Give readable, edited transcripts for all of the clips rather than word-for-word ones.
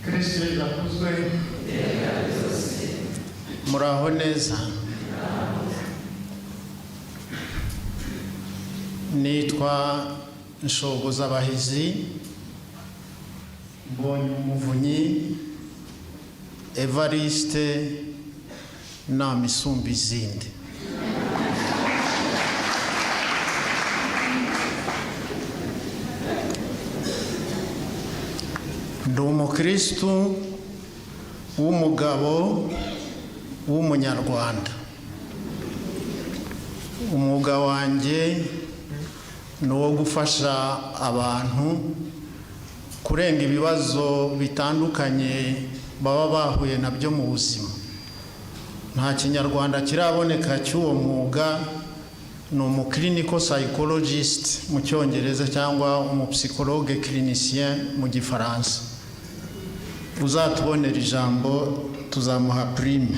Kristo yakuzwe. Muraho neza. Nitwa Nshoboza Abahizi Mbonye Umuvunyi Evariste Namisumba izindi. Ndi umukristo w'umugabo w'umunyarwanda. Umwuga wanjye ni uwo gufasha abantu kurenga ibibazo bitandukanye baba bahuye nabyo mu buzima. Nta kinyarwanda kiraboneka cy'uwo mwuga. Ni umukliniko psychologist mu cyongereza cyangwa umupsychologue clinicien mu gifaransa. Uzatubonera ijambo tuzamuha prime.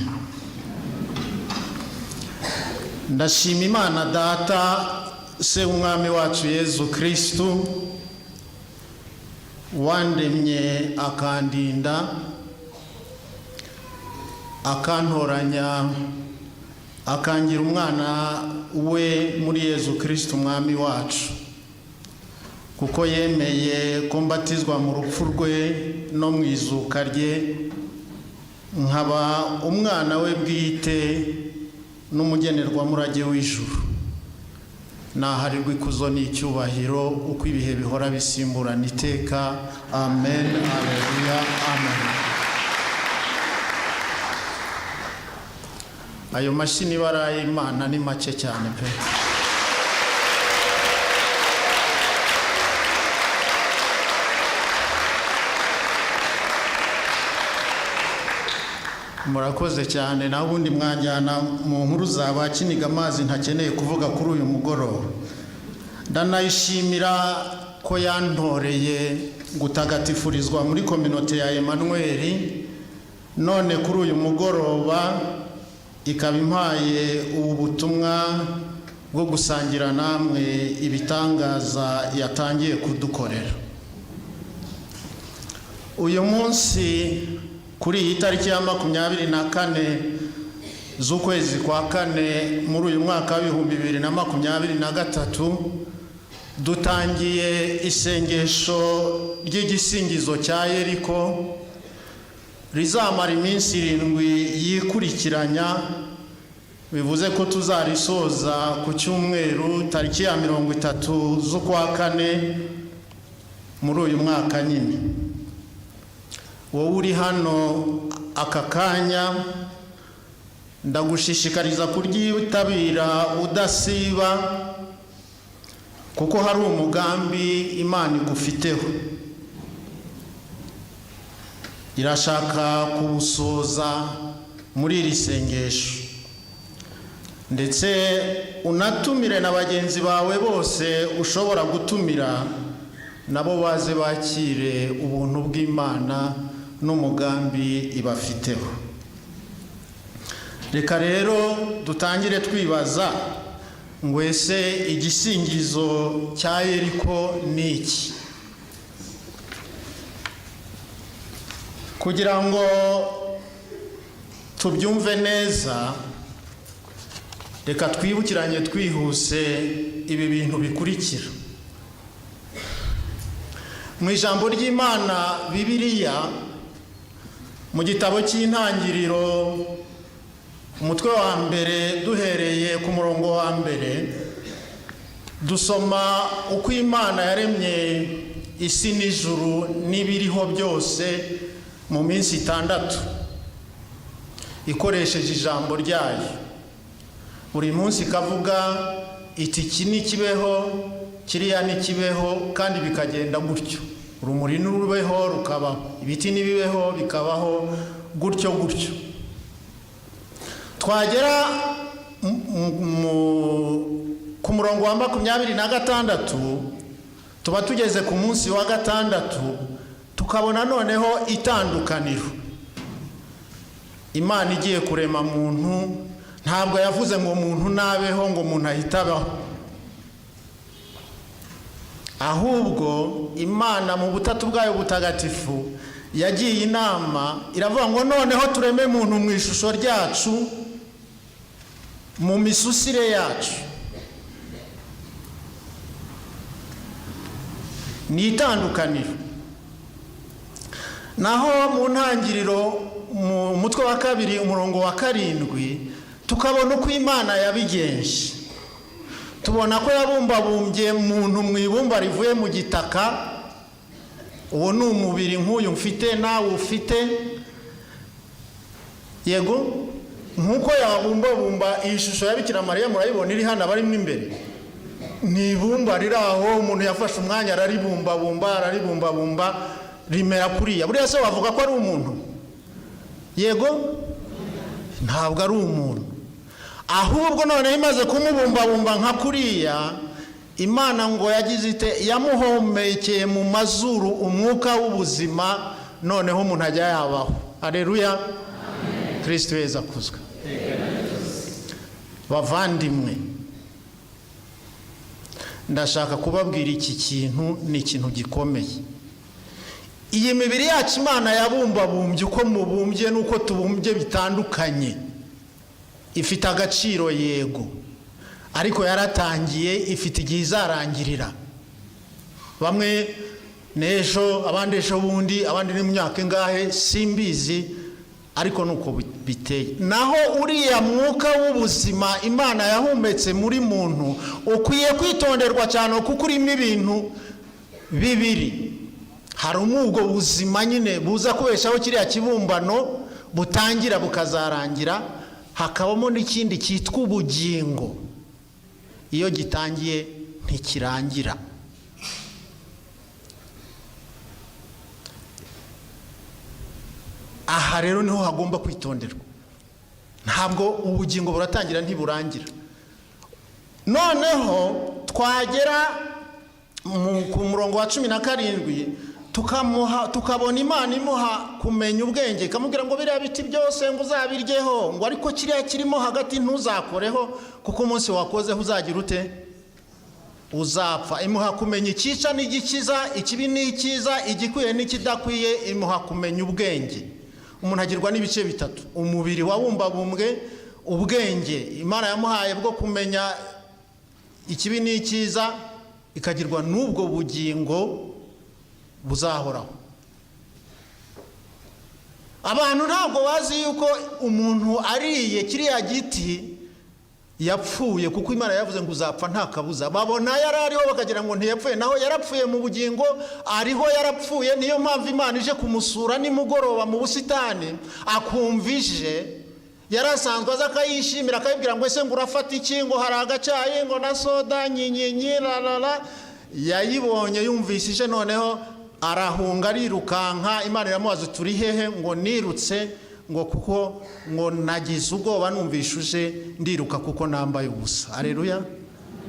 Ndashima Imana Data se umwami wacu Yezu Kristo wandemye akandinda akantoranya akangira umwana we muri Yezu Kristo umwami wacu, kuko yemeye ko mbatizwa mu rupfu rwe no mu izuka rye, nkaba umwana we bwite n'umugenerwa murage w'ijuru. Naharirwa ikuzo n'icyubahiro uko ibihe bihora bisimburana iteka. Amen. Alleluia. Amen. Ayo mashini baraye Imana ni make cyane pe. Murakoze cyane. Na ubundi mwanjyana mu nkuru zaba Kiniga amazi ntakeneye kuvuga kuri uyu mugoroba. Ndanayishimira ko yantoreye gutagatifurizwa muri kominote ya Emmanuel, none kuri uyu mugoroba ikaba impaye ubu butumwa bwo gusangira namwe ibitangaza yatangiye kudukorera. Uyu munsi kuri iyi tariki ya 24 z'ukwezi kwa 4 muri uyu mwaka wa 2023 dutangiye isengesho ry'igisingizo cya Yeriko rizamara iminsi 7 yikurikiranya. Bivuze ko tuzarisoza ku cyumweru tariki ya 30 z'ukwa 4 muri uyu mwaka nyine. Wowe uri hano aka kanya ndagushishikariza kuryitabira udasiba, kuko hari umugambi Imana igufiteho. Irashaka kuwusoza muri iri sengesho, ndetse unatumire na bagenzi bawe bose ushobora gutumira, nabo baze bakire ubuntu bw'Imana n'umugambi ibafiteho. Reka rero dutangire twibaza ngo ese igisingizo cya Yeriko ni iki? Kugira ngo tubyumve neza, reka twibukiranye twihuse ibi bintu bikurikira. Mu ijambo ry'Imana Bibiliya mu gitabo cy'Intangiriro umutwe wa mbere duhereye ku murongo wa mbere dusoma uko Imana yaremye isi n'ijuru n'ibiriho byose mu minsi 6 ikoresheje ijambo ryayo. Buri munsi kavuga iti iki ni kibeho, kiriya ni kibeho, kandi bikagenda gutyo. Urumuri n'urubeho rukabaho, ibiti n'ibibeho bikabaho gutyo gutyo. Twagera ku murongo wa 26 tuba tugeze ku munsi wa 6, tukabona noneho itandukaniro. Imana igiye kurema muntu ntabwo yavuze ngo umuntu nabeho ngo umuntu ahitabaho, ahubwo Imana mu butatu bwayo butagatifu yagiye inama iravuga ngo noneho tureme muntu mu ishusho ryacu mu misusire yacu. Ni itandukaniro. Naho mu ntangiriro mu mutwe wa 2 umurongo wa 7 tukabona uko Imana yabigenje. Tubona ko yabumbabumbye muntu mu ibumba rivuye mu gitaka. Uwo ni umubiri nk'uyu mfite nawe ufite. Yego nkuko yabumbabumba ishusho ya Bikira Mariya murayibona iri hano barimo imbere. Ni ibumba riraho umuntu yafashe umwanya araribumbabumba rimera kuriya. Buriya se bavuga ko ari umuntu? Yego ntabwo ari umuntu. Ahubwo none imaze kumubumbabumba nka kuriya, Imana ngo yagize ite yamuhomekeye mu mazuru umwuka w'ubuzima, noneho umuntu ajya yabaho. Haleluya. Amen. Kristo yeza kuzwa. Bavandimwe, ndashaka kubabwira iki kintu ni ikintu gikomeye. Iyi mibiri yacu Imana yabumbabumbye uko mubumbye nuko tubumbye bitandukanye. Ifite agaciro yego, ariko yaratangiye ifite igihe izarangirira. Bamwe nejo, abandi ejo bundi, abandi ni mu myaka ingahe simbizi, ariko nuko biteye. Naho uriya mwuka w'ubuzima Imana yahumetse muri muntu ukwiye kwitonderwa cyane kuko urimo ibintu bibiri. Hari umwugo buzima nyine buza kubeshaho kiriya kibumbano butangira bukazarangira, hakabamo n'ikindi cyitwa ubugingo. Iyo gitangiye ntikirangira. Aha rero niho hagomba kwitonderwa. Ntabwo ubugingo buratangira ntiburangira. Noneho twagera ku murongo wa 17 tukabona Imana imuha kumenya ubwenge, ikamubwira ngo biriya biti byose ngo uzabiryeho, ngo ariko kiriya kirimo hagati ntuzakoreho kuko umunsi wakozeho uzagira ute? Uzapfa. Imuha kumenya icyica n'igikiza, ikibi n'ikiza, igikwiye n'ikidakwiye, imuha kumenya ubwenge. Umuntu agirwa n'ibice bitatu: umubiri wabumbabumbwe, ubwenge Imana yamuhaye bwo kumenya ikibi n'ikiza, ikagirwa n'ubwo bugingo buzahoraho. Abantu ntabwo bazi yuko umuntu ariye kiriya giti yapfuye, kuko Imana yavuze ngo uzapfa nta kabuza. Babona yarariho bakagira ngo ntiyapfuye, naho yarapfuye mu bugingo, ariho yarapfuye. Niyo mpamvu Imana ije kumusura nimugoroba mu busitani, akumvije. Yarasanzwe aza akayishimira, akayibwira ngo ese ngo urafata iki? Ngo hari agacyayi ngo na soda nyinyi rarara. Yayibonye yumvishije, noneho arahunga arirukanka. Imana iramubaza turi hehe? Ngo nirutse, ngo kuko ngo nagize ubwoba numvishuje ndiruka kuko nambaye ubusa. Haleluya.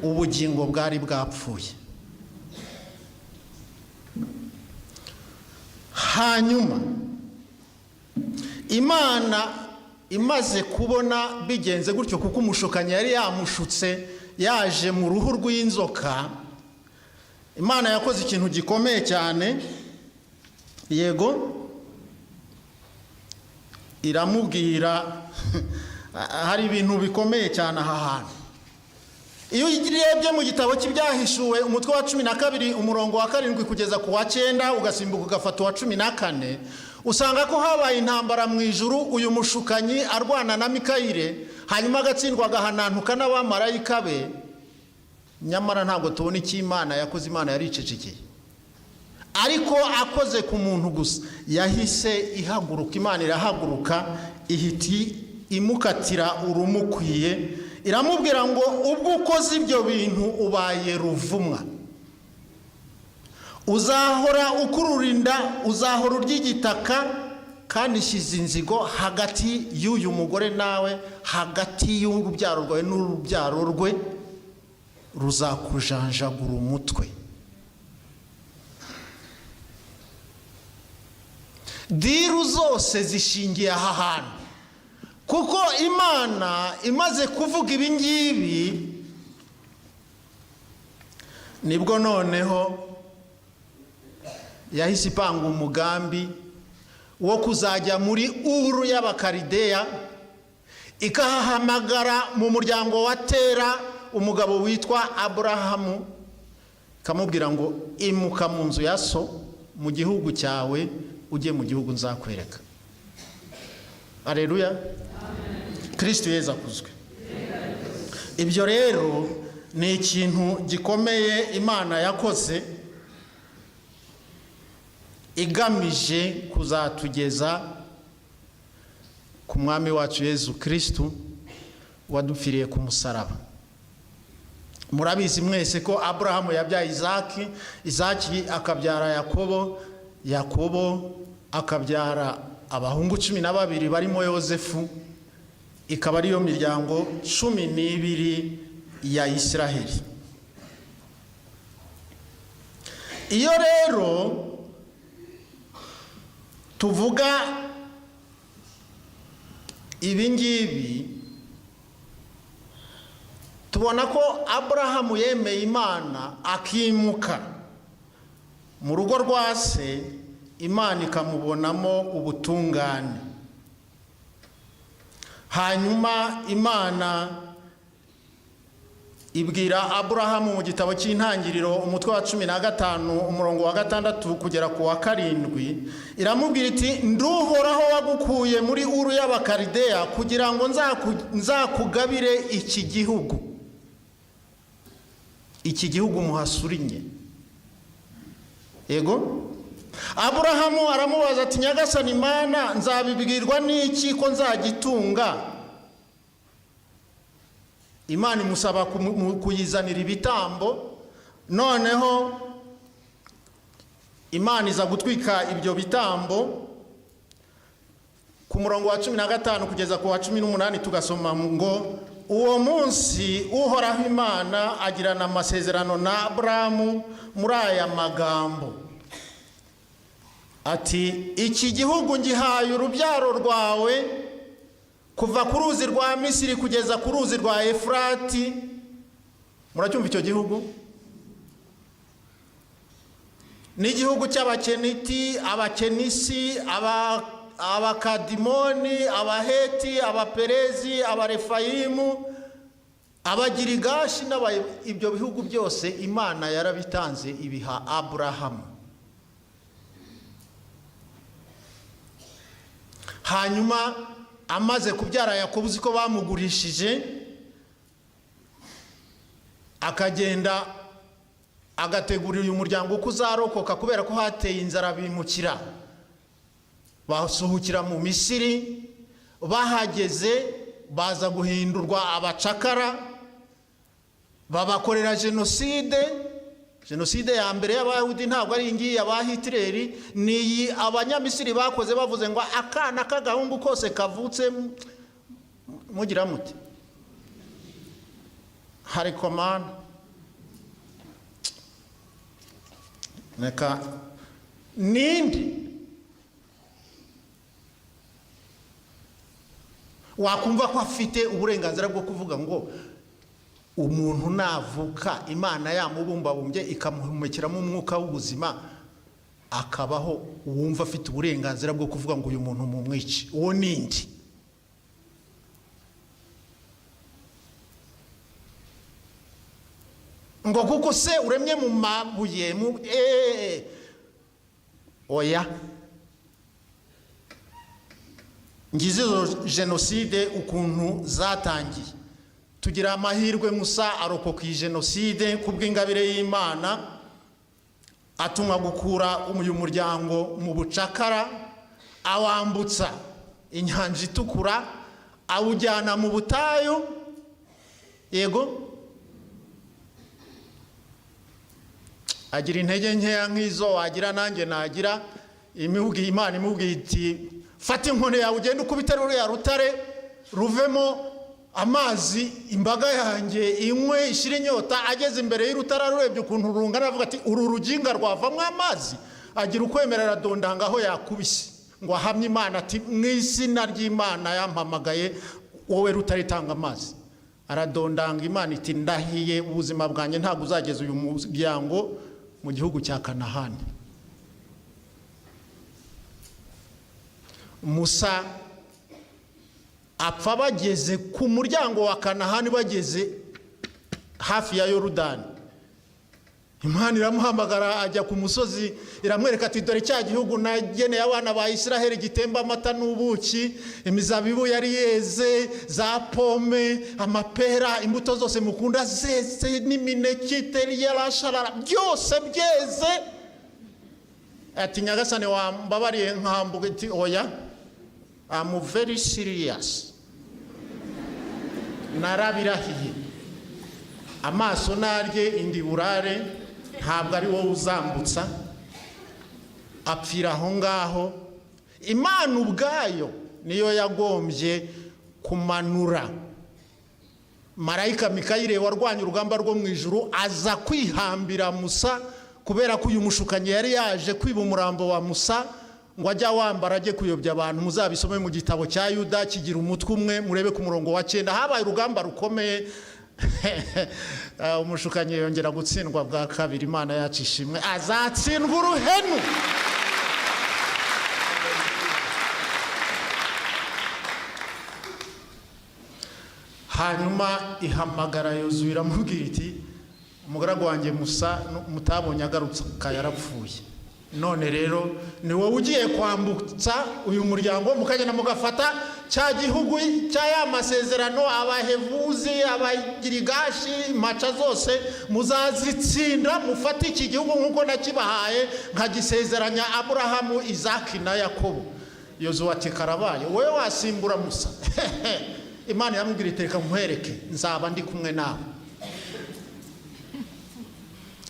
Ubugingo bwari bwapfuye. Hanyuma Imana imaze kubona bigenze gutyo, kuko umushukanyi yari yamushutse yaje mu ruhu rw'inzoka, Imana yakoze ikintu gikomeye cyane. Yego iramubwira hari ibintu bikomeye cyane aha hantu. Iyo ugirebye mu gitabo cy'ibyahishuwe umutwe wa 12 umurongo wa 7 kugeza ku wa 9 ugasimbuka ugafata wa 14, usanga ko habaye intambara mu ijuru. Uyu mushukanyi arwana na Mikayire, hanyuma agatsindwa agahanantuka n'abamarayika be. Nyamara ntabwo tubona icyo Imana yakoze. Imana yaricecekeye, ariko akoze ku muntu gusa. Yahise ihaguruka, Imana irahaguruka ihiti imukatira urumukwiye, iramubwira ngo ubwo ukoze ibyo bintu ubaye ruvumwa, uzahora ukururinda, uzahora ury'igitaka, kandi shize inzigo hagati y'uyu mugore nawe, hagati y'urubyaro rwawe n'urubyaro rwe, ruzakujanjagura umutwe. Diru zose zishingiye aha hantu, kuko Imana imaze kuvuga ibi ngibi, nibwo noneho yahise ipanga umugambi wo kuzajya muri Uru y'Abakalideya, ikahahamagara mu muryango wa Tera umugabo witwa Aburahamu, ikamubwira ngo imuka mu nzu ya so mu gihugu cyawe ujye mu gihugu nzakwereka. Haleluya. Kristo Yesu akuzwe. Ibyo rero ni ikintu gikomeye Imana yakoze igamije kuzatugeza ku mwami wacu Yesu Kristo wadupfiriye ku musaraba. Murabizi mwese ko Aburahamu yabyaye Isaki, Isaki akabyara Yakobo, Yakobo akabyara abahungu 12 barimo Yosefu, ikaba ariyo miryango 12 ya Isiraheli. Iyo rero tuvuga ibingibi, tubona ko Aburahamu yemeye Imana akimuka mu rugo rwa se, Imana ikamubonamo ubutungane. Hanyuma Imana ibwira Aburahamu mu gitabo cy'Intangiriro umutwe wa 15 umurongo wa 6 kugera ku wa 7, iramubwira iti nduhoraho wagukuye muri Uru y'Abakalideya kugira ngo nzakugabire iki gihugu. Iki gihugu muhasurinye. Yego. Aburahamu aramubaza ati nyagasani Imana nzabibwirwa n'iki ko nzagitunga? Imana imusaba kuyizanira ibitambo, noneho Imana iza gutwika ibyo bitambo. Ku murongo wa 15 kugeza ku wa 18 tugasoma ngo uwo munsi Uhoraho Imana agirana amasezerano na Aburahamu muri aya magambo ati iki gihugu ngihaye urubyaro rwawe kuva ku ruzi rwa Misiri kugeza ku ruzi rwa Efurati. Muracyumva icyo gihugu? Ni igihugu cy'Abakeniti, Abakenisi, Abakadimoni, Abaheti, Abaperezi, Abarefayimu, Abagirigashi, ibyo bihugu byose Imana yarabitanze ibiha Aburahamu. Hanyuma amaze kubyara Yakobo, uziko bamugurishije, akagenda agategurira uyu muryango uko uzarokoka kubera ko hateye inzara bimukira. Basuhukira mu Misiri, bahageze baza guhindurwa abacakara, babakorera jenoside ya mbere y'Abayahudi. Ntabwo ari ingiyi aba Hitler, ni Abanyamisiri bakoze bavuze ngo akana k'agahungu kose kavutse mugira muti hariko mana neka nindi wakumva ko afite uburenganzira bwo kuvuga ngo umuntu navuka Imana yamubumbabumbye ikamuhumekiramo umwuka w'ubuzima akabaho, wumva afite uburenganzira bwo kuvuga ngo uyu muntu mumwice? Uwo nindi? Ngo kuko se uremye mu mabuye oya. Ngize jenoside ukuntu zatangiye, tugira amahirwe Musa arokoka iyi jenoside kubw'ingabire y'Imana, atuma gukura uyu muryango mu bucakara, awambutsa inyanja itukura, awujyana mu butayu. Yego, agira intege nkeya nk'izo wagira nanjye nagira. Imana imubwiye iti fata inkoni yawe ugende ukubite ruriya rutare ruvemo amazi, imbaga yanjye inywe ishira inyota. Ageze imbere y'urutare arurebye ukuntu rungana, avuga ati uru ruginga rwavamo amazi. Agira ukwemerera dondanga aho yakubise ngo ahamye Imana ati mu izina ry'Imana yampamagaye wowe rutare tanga amazi. Aradondanga, Imana iti ndahiye ubuzima bwanjye ntabwo uzageza uyu muryango mu gihugu cya Kanahani. Musa apfa bageze ku muryango wa Kanahani, bageze hafi ya Yorodani. Imana iramuhamagara, ajya ku musozi, iramwereka ati dore cya gihugu nageneye abana ba Isiraheli gitemba amata n'ubuki, imizabibu yari yeze, za pome, amapera, imbuto zose mukunda zeze, n'imineke yarasharara, byose byeze. Ati nyagasane wambabariye nkambuka, ati oya, I'm very serious. Narabirahiye, amaso narye indi burare, ntabwo ari wowe uzambutsa. Apfira aho ngaho. Imana ubwayo niyo yagombye kumanura marayika Mikayire warwanya urugamba rwo mu ijuru, aza kwihambira Musa, kubera ko uyu mushukanyi yari yaje kwiba umurambo wa Musa ngo ajya wambara ajye kuyobya abantu. Muzabisome mu gitabo cya Yuda kigira umutwe umwe, murebe ku murongo wa 9. Habaye urugamba rukomeye. Umushukanyi yongera gutsindwa bwa kabiri. Imana yacu ishimwe, azatsindwa uruhenu. Hanyuma ihamagara Yozuwe iramubwira iti umugaragu wanjye Musa mutabonye agarutse yarapfuye, none rero ni wowe ugiye kwambutsa uyu muryango mukagenda mugafata cya gihugu cya ya masezerano, abahevuzi, abagirigashi, maca zose muzazitsinda, mufate iki gihugu nkuko nakibahaye nkagisezeranya Aburahamu, Izaki na Yakobo. Yozuwe ati karabaye, wowe wasimbura Musa. Imana yamubwira iti reka nkwereke, nzaba ndi kumwe nawe.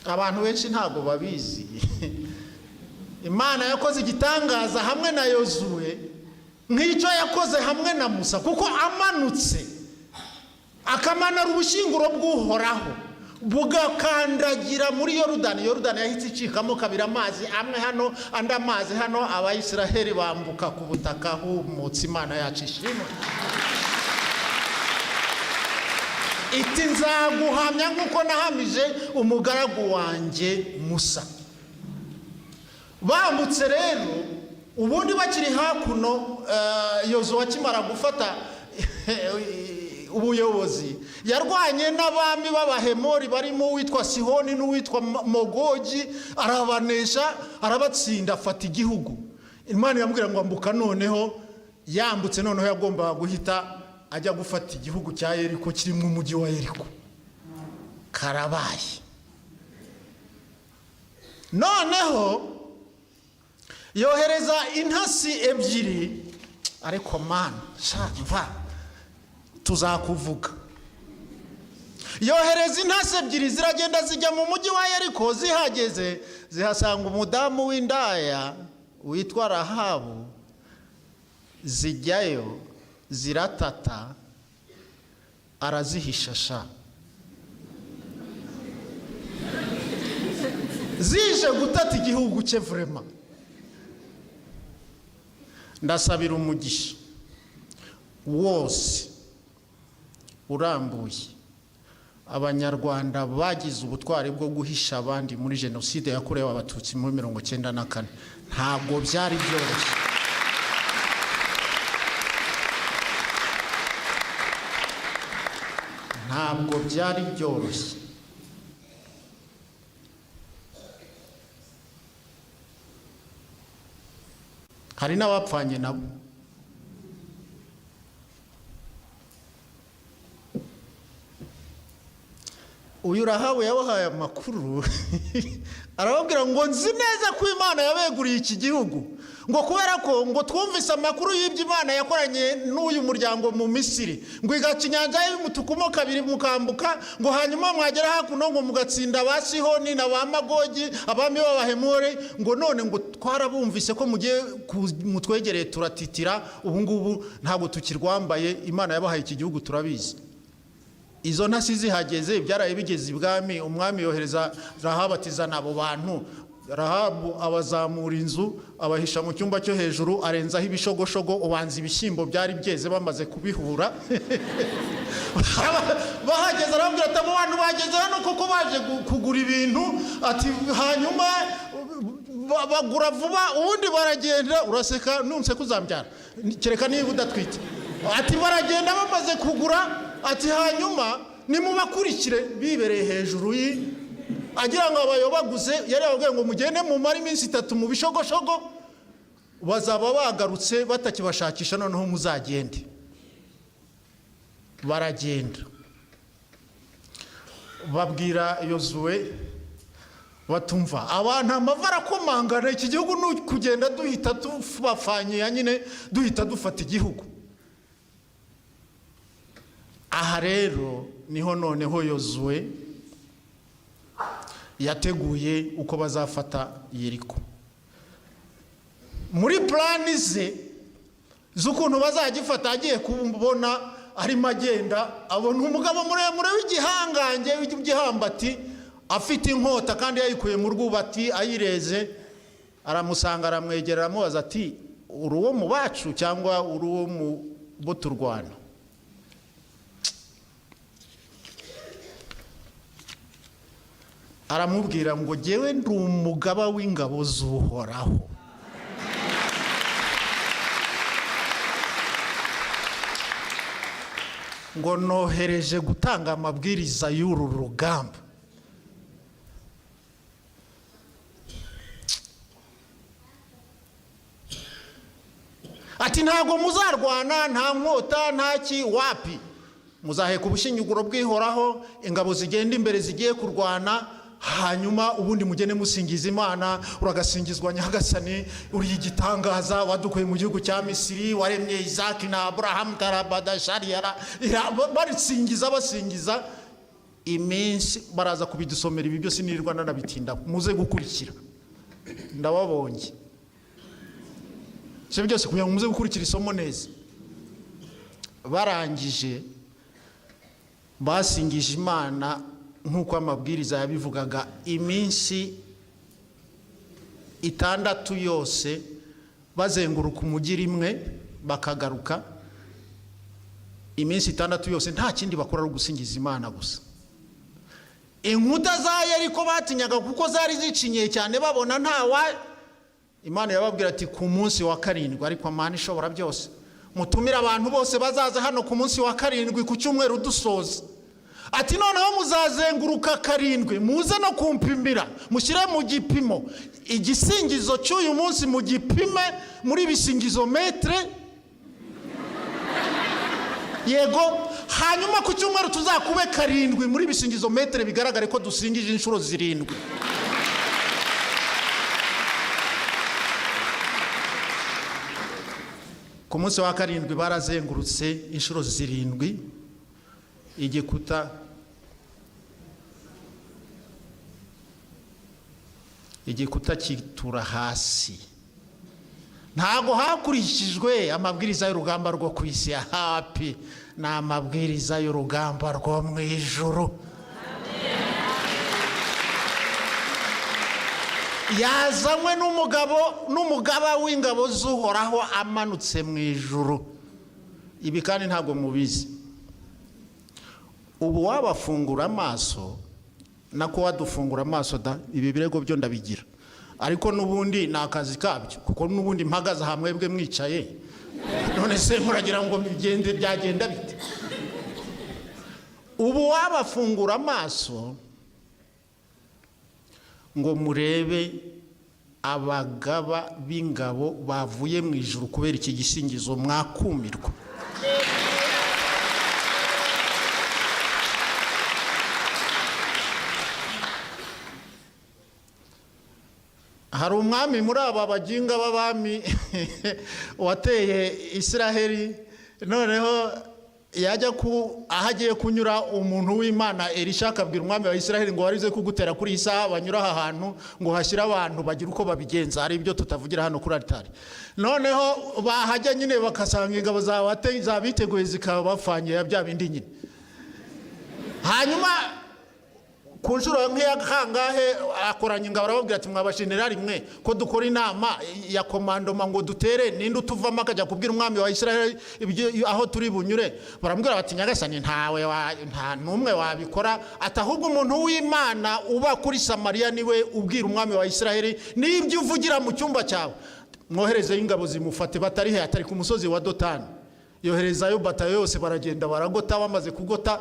Abantu benshi ntago babizi. Imana yakoze igitangaza hamwe na Yozuwe nk'icyo yakoze hamwe na Musa, kuko amanutse akamanura ubushyinguro bw'Uhoraho bugakandagira muri Yorodani. Yorodani yahise icikamo kabiri, amazi amwe hano andi amazi hano, Abayisiraheli bambuka ku butaka humutse. Imana yacu ishimwe. Iti nzaguhamya nk'uko nahamije umugaragu wanjye Musa. Bambutse rero, ubundi bakiri hakuno, Yozuwe akimara gufata ubuyobozi yarwanye n'abami b'Abahemori barimo uwitwa Sihoni n'uwitwa Mogogi, arabanesha, arabatsinda, afata igihugu. Imana yamubwira ngo ambuka. Noneho yambutse, noneho yagombaga guhita ajya gufata igihugu cya Yeriko, kirimo umujyi wa Yeriko. Karabaye. Noneho yohereza intasi ebyiri, ariko Mana mva tuzakuvuga. Yohereza intasi ebyiri, ziragenda zijya mu mujyi wa Yeriko. Zihageze zihasanga umudamu w'indaya witwa Rahabu. Zijyayo ziratata, arazihishasha. Zije gutata igihugu cye vrema. Ndasabira umugisha wose urambuye Abanyarwanda bagize ubutwari bwo guhisha abandi muri jenoside yakorewe Abatutsi muri 1994. Ntabwo byari byoroshye. Ntabwo byari byoroshye. Hari n'abapfanye nabo. Uyu Rahabu yabahaye amakuru arababwira ngo nzi neza ko Imana yabeguriye iki gihugu, ngo kubera ko ngo twumvise amakuru y'ibyo Imana yakoranye n'uyu muryango mu Misiri, ngo igaca inyanja y'umutuku mo kabiri mukambuka, ngo hanyuma mwagera hakuno ngo mugatsinda ba Sihoni na ba Magogi, abami b'Abahemori, ngo none ngo twarabumvise ko mugiye mutwegereye turatitira, ubu ngubu ntabwo tukirwambaye. Imana yabahaye iki gihugu turabizi. Izo ntasi zihageze, byaraye bigeze ibwami. Umwami yohereza Rahabu atizana abo bantu. Rahabu abazamura inzu, abahisha mu cyumba cyo hejuru, arenzaho ibishogoshogo, ubanza ibishyimbo byari byeze bamaze kubihura. Bahageze arambwira ati abo bantu bageze hano kuko baje kugura ibintu, ati hanyuma bagura vuba ubundi baragenda. Uraseka nunse kuzambyara kereka niba udatwite. Ati baragenda bamaze kugura, ati hanyuma nimubakurikire bibereye hejuru agira ngo abayobaguze. Yari yababwiye ngo mugende mu mari iminsi 3 mu bishogoshogo, bazaba bagarutse batakibashakisha, noneho muzagende. Baragenda babwira Yozuwe batumva abantu amavara komangana, iki gihugu no kugenda duhita tubafanye nyine duhita dufata igihugu. Aha rero niho noneho Yozuwe yateguye uko bazafata Yeriko. Muri plani ze z'ukuntu bazagifata, agiye kubona ari magenda abona umugabo muremure w'igihangange w'igihambati afite inkota kandi yayikuye mu rwubati ayireze. Aramusanga, aramwegera, aramubaza ati uri uwo mu bacu cyangwa uri uwo mu bo turwana? Aramubwira ngo jyewe ndi umugaba w'ingabo z'Uhoraho. Ngo nohereje gutanga amabwiriza y'uru rugamba. Ati ntago muzarwana, nta nkota, ntaki, wapi. Muzaheka ubushinyuguro bw'Ihoraho, ingabo zigenda imbere zigiye kurwana, hanyuma ubundi mugene musingiza Imana. Uragasingizwa Nyagasani, uri igitangaza, wadukuye mu gihugu cya Misiri, waremye Isaac na Abraham, Tarabadashari, barisingiza basingiza iminsi. Baraza kubidusomera ibi byose nirirwa nanabitinda, muze gukurikira, ndababonye se byose kugira ngo muze gukurikira isomo neza. Barangije basingije Imana nk'uko amabwiriza yabivugaga, iminsi 6 yose bazenguruka umujyi rimwe bakagaruka. Iminsi 6 yose nta kindi bakora ari gusingiza Imana gusa. Inkuta za Yeriko batinyaga kuko zari zicinye cyane, babona ntawa. Imana yababwira ati ku munsi wa 7, ariko Imana ishobora byose, mutumira abantu bose bazaza hano ku munsi wa 7 ku cyumweru dusoza. Ati noneho muzazenguruka 7, muze no kumpimira, mushyire mu gipimo igisingizo cy'uyu munsi, mu gipime muri bisingizo metre. Yego, hanyuma ku cyumweru tuzakube 7 muri bisingizo metre, bigaragare ko dusingije inshuro 7. Ku munsi wa 7 barazengurutse inshuro 7. Igikuta kitura hasi. Ntago hakurikijwe amabwiriza y'urugamba rwo kwisi ya hapi, na amabwiriza y'urugamba rwo mu ijuru. Yazanywe n'umugaba w'ingabo z'Uhoraho amanutse mu ijuru. Ibi kandi ntago mubizi. Ubu wabafungura amaso nako wadufungura amaso da, ibi birego byo ndabigira, ariko nubundi nakazi kabyo, kuko nubundi mpagaza hamwebwe mwicaye. None se muragira ngo bigende byagenda bite? Ubu wabafungura amaso ngo murebe abagaba b'ingabo bavuye mu ijuru kubera iki gisingizo, mwakumirwa. Hari umwami muri aba baginga b'abami wateye Israheli, noneho yajya ahagiye kunyura umuntu w'Imana Elisha akabwira umwami wa Israheli ngo warize kugutera kuri isaha banyura aha hantu ngo hashyira abantu bagira uko babigenza, hari ibyo tutavugira hano kuri altari. Noneho bahajya nyine bakasanga ingabo zabiteguye zikaba bafanye ya bya bindi nyine. Hanyuma ku nshuro nk'iya kangahe akoranya ingabo arababwira ati mwabashenerali mwe ko dukora inama ya komandoma ngo dutere ninde utuvamo akajya kubwira umwami wa Isiraheli aho turi bunyure. Baramubwira bati nyagasani nta numwe wabikora, atahubwo umuntu w'Imana uba kuri Samariya niwe ubwira umwami wa Isiraheli n'ibyo uvugira mu cyumba cyawe. Mwohereze ingabo zimufate, batari he, atari ku musozi wa Dotani. Yoherezayo batayo yose, baragenda baragota. Bamaze kugota,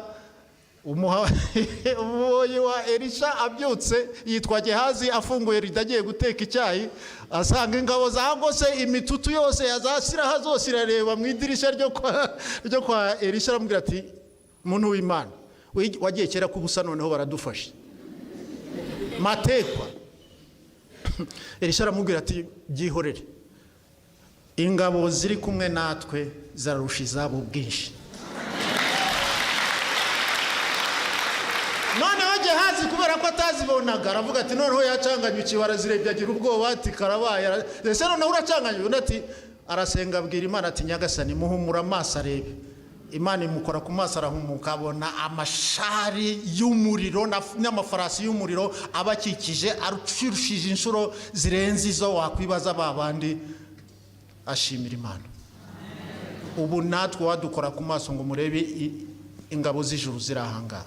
umuboyi wa Elisha abyutse yitwa Gehazi afunguye rido agiye guteka icyayi, asanga ingabo zagose imitutu yose yazasiraha zose irareba mu idirisha ryo kwa Elisha. Aramubwira ati muntu w'Imana wagiye kera kubusa noneho baradufashe matekwa. Elisha aramubwira ati byihorere, ingabo ziri kumwe natwe zararusha izabo bwinshi. Noneho Gehazi kubera ko atazibonaga aravuga ati noneho yacanganyukiye, barazirebye agira ubwoba ati karabaye. Ese noneho uracanganyuye, ati arasenga abwira Imana ati nyagasani muhumura amaso arebe. Imana imukora ku maso arahumuka, abona amashari y'umuriro n'amafarasi y'umuriro abakikije arushije inshuro zirenze izo wakwibaza babandi. Ashimira Imana. Ubu natwe wadukora ku maso ngo murebe ingabo z'ijuru zirahanga.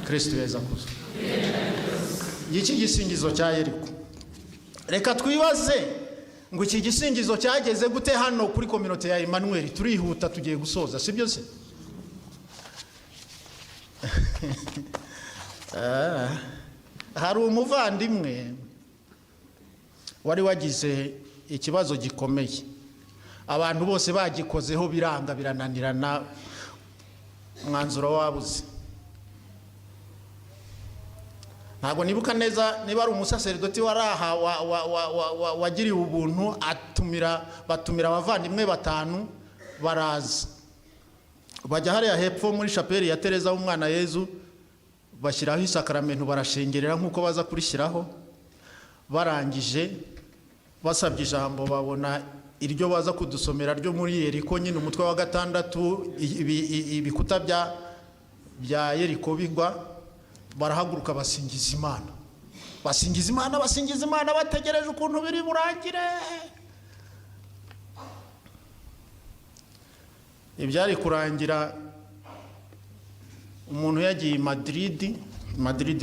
Kristo yeza kuzo. Iki gisingizo cya Yeriko, reka twibaze ngo iki gisingizo cyageze gute hano kuri community ya Emmanuel. Turihuta tugiye gusoza, sibyo se? Hari umuvandimwe wari wagize ikibazo gikomeye, abantu bose bagikozeho biranga birananirana, mwanzuro wabuze. Ntabwo nibuka neza niba ari umusaseridoti waraha wagiriye ubuntu batumira abavandimwe 5 baraza bajya hariya hepfo muri chapelle ya Tereza w'umwana Yezu, bashyiraho isakaramentu barashengerera nk'uko baza kurishyiraho. Barangije basabye ijambo, babona iryo baza kudusomera ryo muri Yeriko nyine umutwe wa 6 ibikuta bya Yeriko bigwa. Barahaguruka basingiza Imana, basingiza Imana, basingiza Imana, bategereje ukuntu biri burangire. Ibyari kurangira umuntu yagiye Madrid,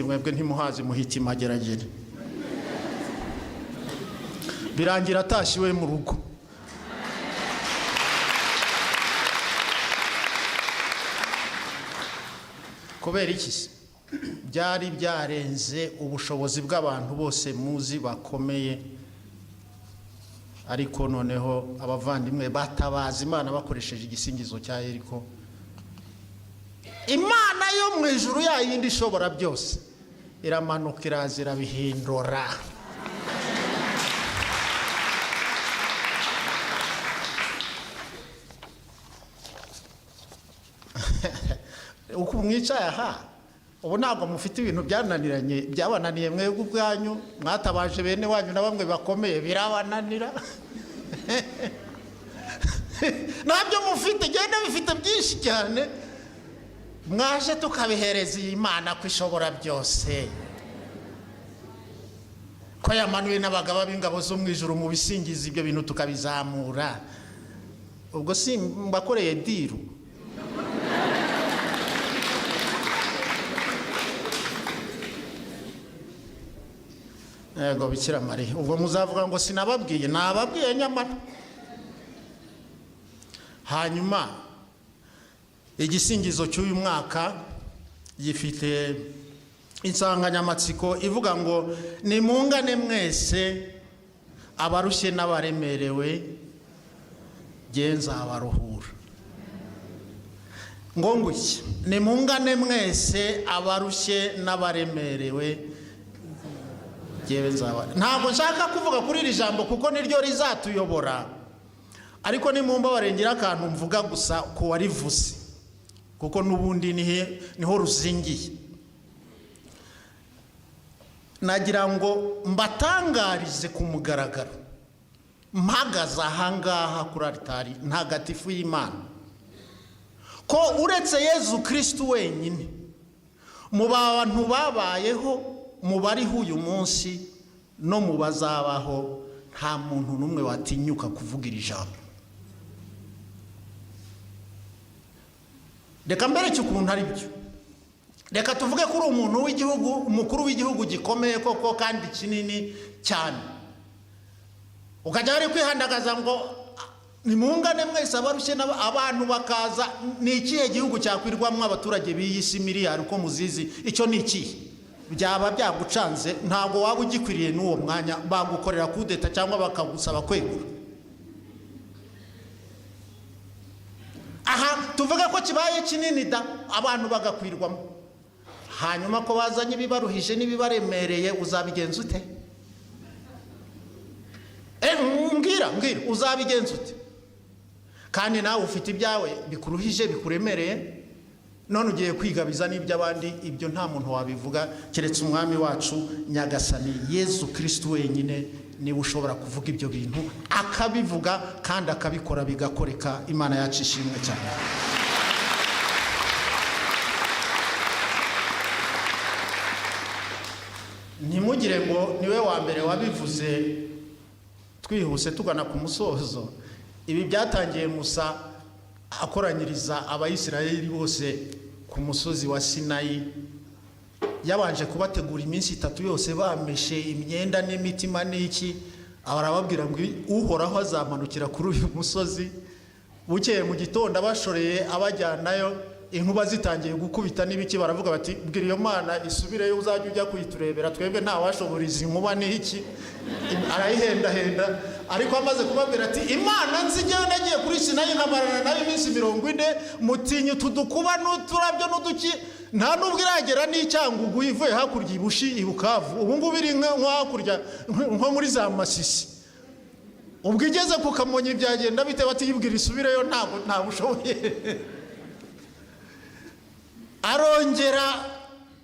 mwebwe ntimuhazi muhiti Mageragere, birangira atashiwe mu rugo. Kubera iki? Byari byarenze ubushobozi bw'abantu bose muzi bakomeye. Ariko noneho abavandimwe batabaza Imana bakoresheje igisingizo cya Yeriko. Imana yo mu ijuru ya yindi ishobora byose iramanuka irazira bihindura. Uko mwicaye aha ubu ntabwo mufite ibintu byabananiye mwebwe ubwanyu, mwatabaje bene wanyu na bamwe bakomeye birabananira. Nabyo mufite genda bifite byinshi cyane, mwaje tukabihereza Imana ko ishobora byose, ko yamanuye n'abagaba b'ingabo zo mu ijuru mu bisingiza ibyo bintu tukabizamura. Ubwo si mbakoreye diru. Ego Bikira Mariya, ubwo muzavuga ngo sinababwiye, nababwiye nyamara. Hanyuma igisingizo cy'uyu mwaka gifite insanganyamatsiko ivuga ngo nimungane mwese abarushye n'abaremerewe genza abaruhura. Ngo nguki nimungane mwese abarushye n'abaremerewe. Ntabwo nshaka kuvuga kuri iri jambo kuko niryo rizatuyobora, ariko nimumba barengera akantu mvuga gusa ko warivuze, kuko nubundi niho ruzingiye. Nagira ngo mbatangarize ku mugaragaro, mpagaze ahangaha kuri altari ntagatifu y'Imana, ko uretse Yezu Kristo wenyine mu bantu babayeho mu bariho uyu munsi no mu bazabaho nta muntu n'umwe watinyuka kuvuga iri jambo. Reka mbere cy'ukuntu ari byo, reka tuvuge kuri umuntu w'igihugu, umukuru w'igihugu gikomeye koko kandi kinini cyane, ukajya bari kwihandagaza ngo nimungane mwese abarushye abantu bakaza. Ni ikihe gihugu cyakwirwamo abaturage b'iyisi miliyari uko muzizi? Icyo ni ikihe? Byaba byagucanze, ntabwo waba ugikwiriye n'uwo mwanya, bagukorera kudeta cyangwa bakagusaba kwegura. Aha tuvuga ko kibaye kinini da, abantu bagakwirwamo, hanyuma ko bazanye ibibaruhije n'ibibaremereye, uzabigenza ute? Mbwira uzabigenza ute? Kandi nawe ufite ibyawe bikuruhije bikuremereye, none ugiye kwigabiza n'iby'abandi. Ibyo nta muntu wabivuga keretse umwami wacu Nyagasani Yesu Kristo wenyine niwe ushobora kuvuga ibyo bintu, akabivuga kandi akabikora bigakoreka. Imana yacu ishimwe cyane. Ntimugire ngo niwe wa mbere wabivuze. Twihuse tugana ku musozo, ibi byatangiye Musa akoranyiriza abayisiraheli bose ku musozi wa Sinayi. Yabanje kubategura iminsi 3 yose bameshe imyenda n'imitima n'iki, arababwira ngo Uhoraho azamanukira kuri uyu musozi. Bukeye mu gitondo abashoreye abajyanayo, inkuba zitangiye gukubita n'ibiki, baravuga bati bwira iyo Mana isubireyo, uzajya ujya kuyiturebera, twebwe nta washoboriza inkuba n'iki. Arayihenda, ariko amaze kubabwira ati Imana nzigeyo nagiye kuri Sinayi nkamarana nayo iminsi 40, mutinyu tudukuba n'uturabyo n'uduki, nta nubwo iragera n'icyangugu ivuye hakurya ibushi ibukavu. Ubu ngubu iri nko hakurya nko muri za Masisi. Ubwo igeze ku Kamonyi byagenda bite? Bati yibwira isubireyo, nta bushoboye. Arongera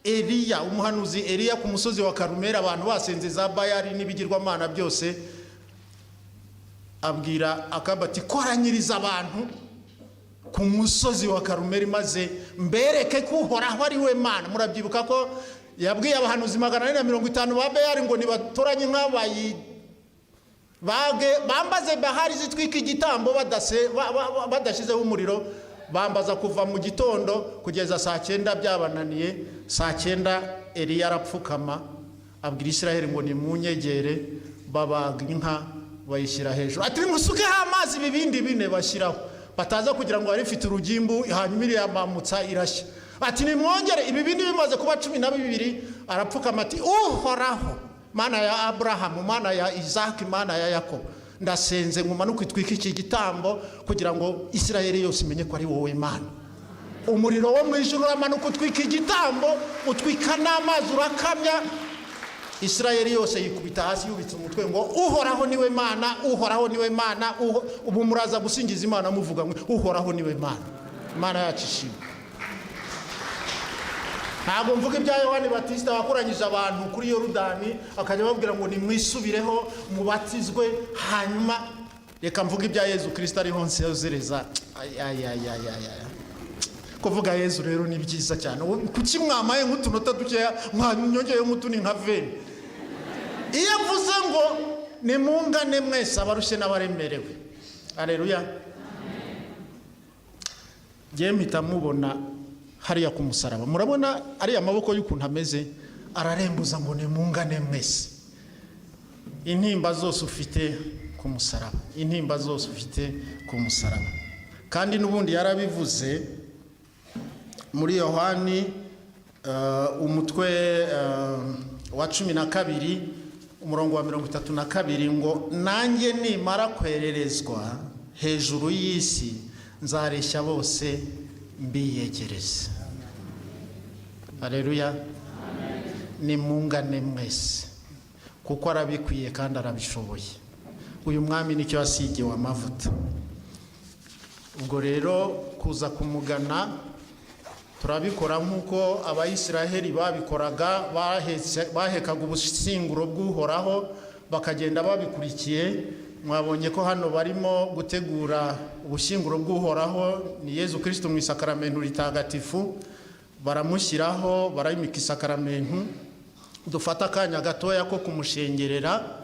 Eliya, umuhanuzi Eliya ku musozi wa Karumeli, abantu basenze za Bayali n'ibigirwamana byose, abwira Akabu ati koranyiriza abantu ku musozi wa Karumeli maze mbereke ko Uhoraho ari we Mana. Murabyibuka ko yabwiye abahanuzi 450 ba Bayali ngo nibatoranye nk'abayi bambaze bahari zitwika igitambo badashizeho umuriro. Bambaza kuva mu gitondo kugeza saa 9 byabananiye. Saa 9 Eliya arapfukama abwira Isiraheli ngo nimunyegere, babaga inka bayishyira hejuru, ati musukeho amazi ibibindi 4 bashyiraho, bataza kugira ngo arifite urugimbu, hanyuma iriyamamutsa irashya. Ati nimwongere ibibindi bimaze kuba 12. Arapfukama ati Uhoraho Mana ya Abrahamu, Mana ya Isaac, Mana ya Yakobo, ndasenze ngumanuka itwika iki gitambo kugira ngo Isiraheli yose imenye ko ari wowe Mana. Umuriro wo mu ijuru uramanuka utwika igitambo, utwika n'amazi urakamya. Isiraheli yose yikubita hasi yubitse umutwe ngo Uhoraho niwe Mana, Uhoraho niwe Mana. Ubu muraza gusingiza Imana muvuga ngo Uhoraho niwe Mana. Imana yacu ishimwe. Ntabwo mvuga ibya Yohani Batista wakoranyije abantu kuri Yorodani akajya babwira ngo nimwisubireho mubatizwe, hanyuma reka mvuga ibya Yesu Kristo ariho nsezereza. Kuvuga Yesu rero ni byiza cyane. Kuki mwamaye nk'utunota dukeya mwanyongeye nk'utuni nka veni? Iyo avuze ngo nimungane mwese abarushye n'abaremerewe, haleluya, je mpita mubona hariya ku musaraba. Murabona ari amaboko y'ukuntu ameze, ararembuza ngo nimungane mwese. Intimba zose ufite ku musaraba, intimba zose ufite ku musaraba. Kandi n'ubundi yarabivuze muri Yohani umutwe wa 12 umurongo wa 32 ngo nanjye nimara kwererezwa hejuru y'isi nzareshya bose mbiyegereze. Haleluya. Nimungane mwese kuko arabikwiye kandi arabishoboye. Uyu mwami nicyo yasigiwe amavuta. Ubwo rero kuza kumugana turabikora nk'uko abayisiraheli babikoraga, bahekaga ubushyinguro bw'Uhoraho bakagenda babikurikiye. Mwabonye ko hano barimo gutegura ubushyinguro bw'Uhoraho, ni Yesu Kristo mu isakaramentu ritagatifu. baramushyiraho barayimika isakaramentu, dufata akanya gatoya ko kumushengerera,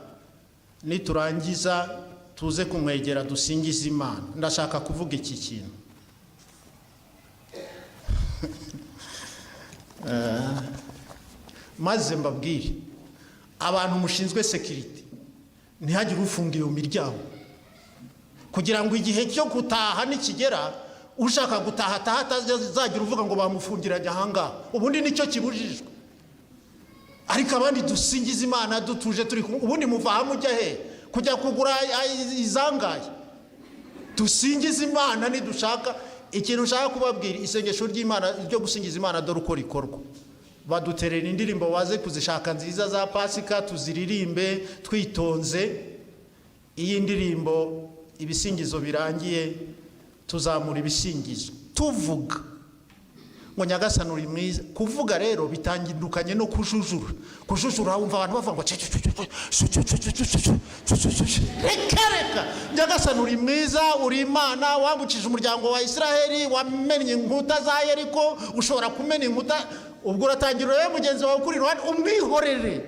niturangiza tuze kumwegera dusingiza Imana. Ndashaka kuvuga iki kintu. Maze mbabwire abantu mushinzwe security, ntihagire ufunga iyo miryango kugira ngo igihe cyo gutaha nikigera ushaka gutaha atazagira uvuga ngo bamufungiranye ahangaha. Ubundi nicyo kibujijwe, ariko abandi dusingiza Imana dutuje turi. Ubundi muvaha mujya he kujya kugura izangaye? Dusingiza Imana nidushaka. Ikintu nshaka kubabwira, isengesho ry'Imana ryo gusingiza Imana dore uko rikorwa. Baduterera indirimbo waze kuzishaka nziza za Pasika, tuziririmbe twitonze. Iyi ndirimbo ibisingizo birangiye tuzamura ibisingizo tuvuga ngo Nyagasani uri mwiza. Kuvuga rero bitangindukanye no kujujura. Kujujura wumva abantu bavuga ngo reka Nyagasani uri mwiza, uri Imana, wambukije umuryango wa Israeli, wamennye inkuta za Yeriko, ushobora kumena inkuta. Ubwo uratangira rero mugenzi wawe kuri ruhande umwihorere,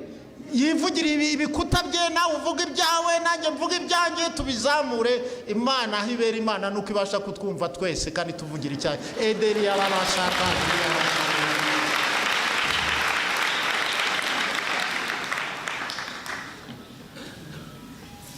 yivugira ibikuta bye, nawe uvuga ibyawe nanjye mvuga ibyanjye, tubizamure. Imana hibera Imana nuko ibasha kutwumva twese kandi tuvugira icyayi. Ederi y'abashaka